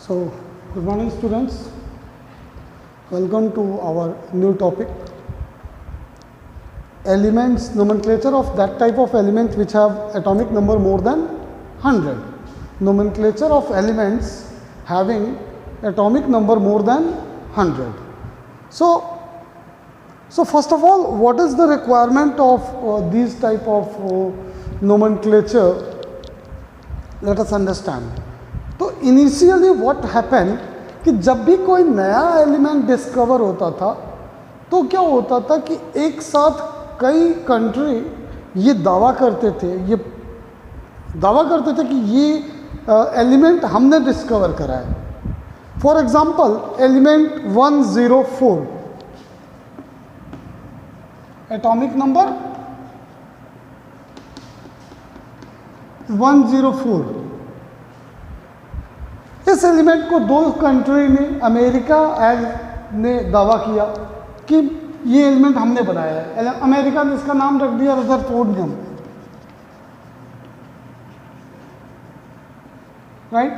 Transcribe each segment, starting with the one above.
So, good morning students, welcome to our new topic, elements, nomenclature of that type of element which have atomic number more than 100, nomenclature of elements having atomic number more than 100. So first of all, what is the requirement of these type of nomenclature? Let us understand. तो initially what happen कि जब भी कोई नया element discover होता था तो क्या होता था कि एक साथ कई कंट्री ये दावा करते थे कि ये एलिमेंट हमने डिस्कवर करा है. For example element 104, atomic number 104. इस एलिमेंट को दो कंट्री ने, अमेरिका ने दावा किया कि ये एलिमेंट हमने बनाया है. अमेरिका ने इसका नाम रख दिया रदरफोर्डियम, राइट.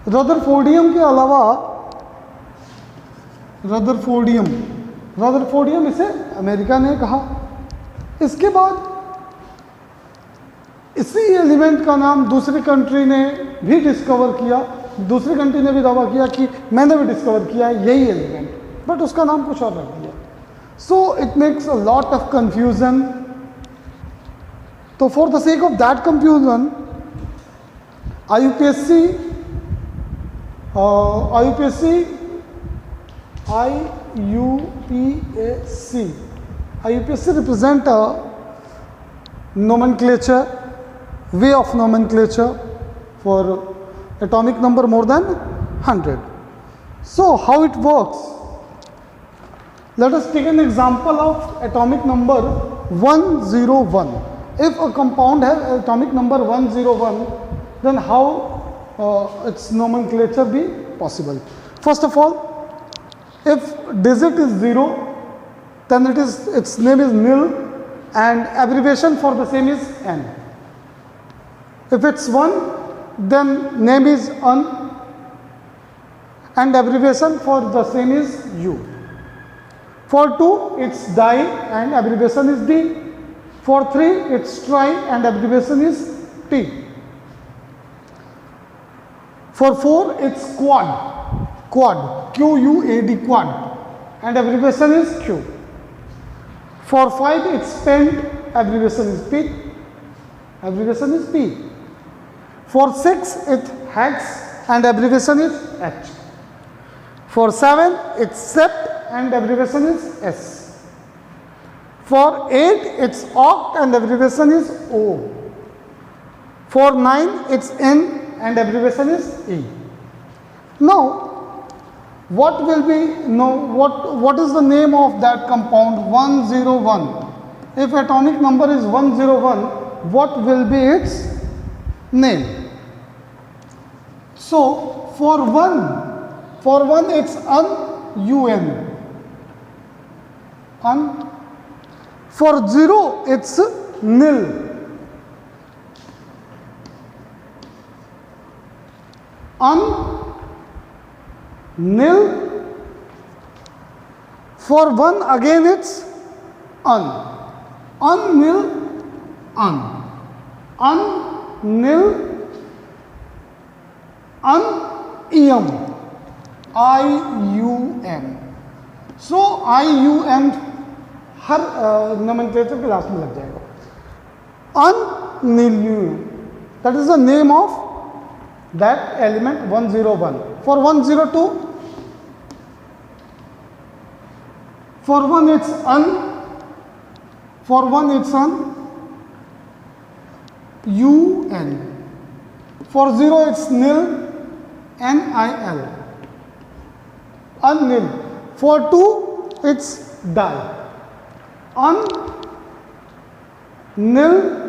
रदरफोर्डियम के अलावा रदरफोर्डियम इसे अमेरिका ने कहा. इसके बाद इसी एलिमेंट का नाम दूसरी कंट्री ने भी डिस्कवर किया, दूसरी कंट्री ने भी दावा किया कि मैंने भी डिस्कवर किया है यही एलिमेंट, बट उसका नाम कुछ और रख दिया. So it makes a lot of confusion. तो for the sake of that confusion IUPAC represent a nomenclature, way of nomenclature for atomic number more than 100. So how it works? Let us take an example of atomic number 101. If a compound has atomic number 101, then how its nomenclature be possible? First of all, if digit is 0, then its name is nil and abbreviation for the same is N. If it's 1, then name is un and abbreviation for the same is U. For 2, it's di and abbreviation is D. For 3, it's tri and abbreviation is T. For 4, it's quad, Q-U-A-D, quad, and abbreviation is Q. For 5, it's pent, abbreviation is P. For 6, it's hex and abbreviation is H. For 7, it's sept and abbreviation is S. For 8, it's oct and abbreviation is O. For 9, it's N and abbreviation is E. Now, what is the name of that compound 101? If atomic number is 101, what will be its name? So for 1 it's un. For 0 it's nil. Nil. For 1 again it's un. Nil. Nil. IUM. So IUM her nomenclature के last में लग जाएगा. Nilum. That is the name of that element 101. For 102, for 1 it's un. For 1 it's un. UN. For 0 it's nil. NIL. Unnil. For 2 it's di. Nil.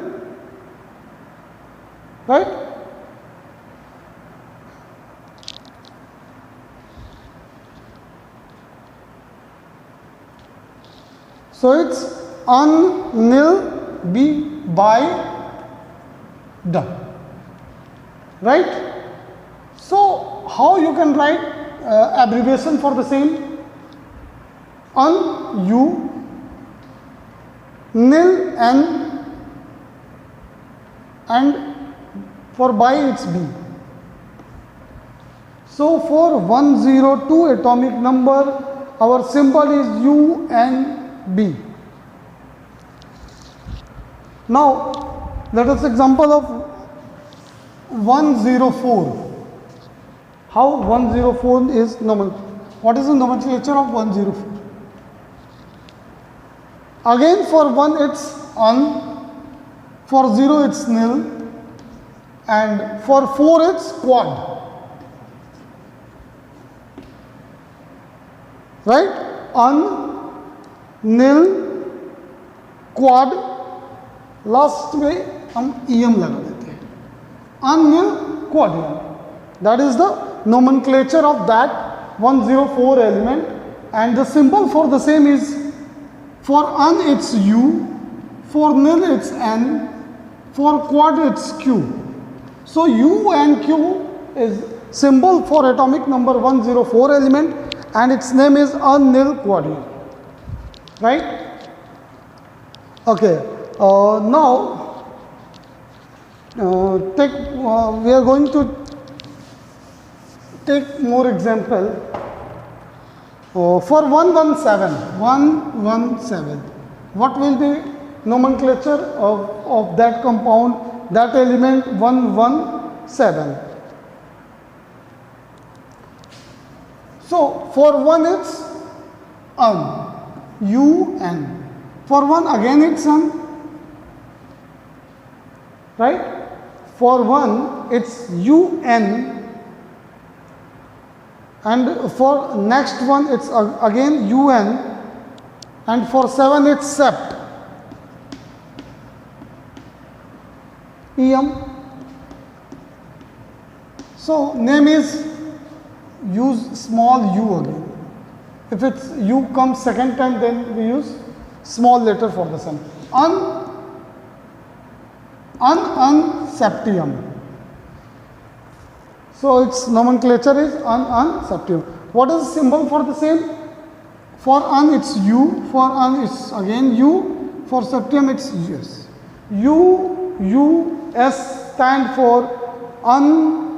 Right? So it's un, nil, b, by, done. right? So how you can write abbreviation for the same? Un, U, nil, N, and for bi it's B. So for 102 atomic number, our symbol is UNB. Now let us example of 104. How 104 is nomenclature? What is the nomenclature of 104? Again for 1 it's un, for 0 it's nil, and for 4 it's quad. Right? Un, nil, quad, last में हम EM लगा देते हैं. Un, nil, quad EM. That is the nomenclature of that 104 element, and the symbol for the same is, for un it's U, for nil it's N, for quad it's Q. So U and Q is symbol for atomic number 104 element, and its name is un, nil, quad EM. Right? Okay. Now we are going to take more example. For 117, what will be nomenclature of that compound, that element 117? So for 1 it's un, UN. For 1 again it's un, right? For 1 it's UN, and for next one it's again UN, and for 7 it's sept, EM. So name is, use small u again. If it's u comes second time, then we use small letter for the same. Unseptium. So its nomenclature is unseptium. What is the symbol for the same? For un it's U, for un it's again U, for septium it's US. US stand for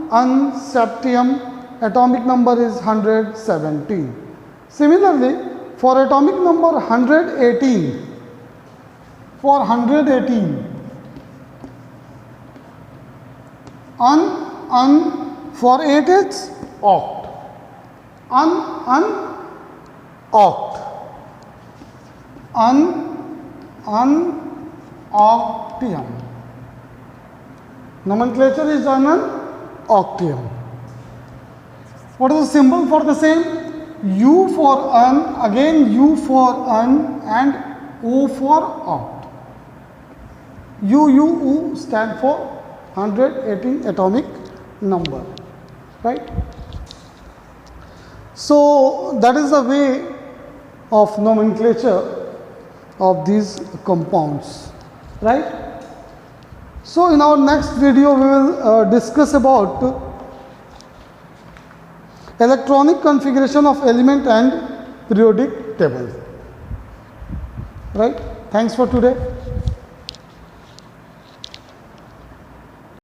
unseptium. Atomic number is 117. Similarly, for atomic number 118, for 118, for 8 it's oct. Oct. Octium. Nomenclature is octium. What is the symbol for the same? U for un, again U for un, and O for oct. U stand for 118 atomic number, right? So that is the way of nomenclature of these compounds, right? So in our next video we will discuss about electronic configuration of element and periodic table, right? Thanks for today.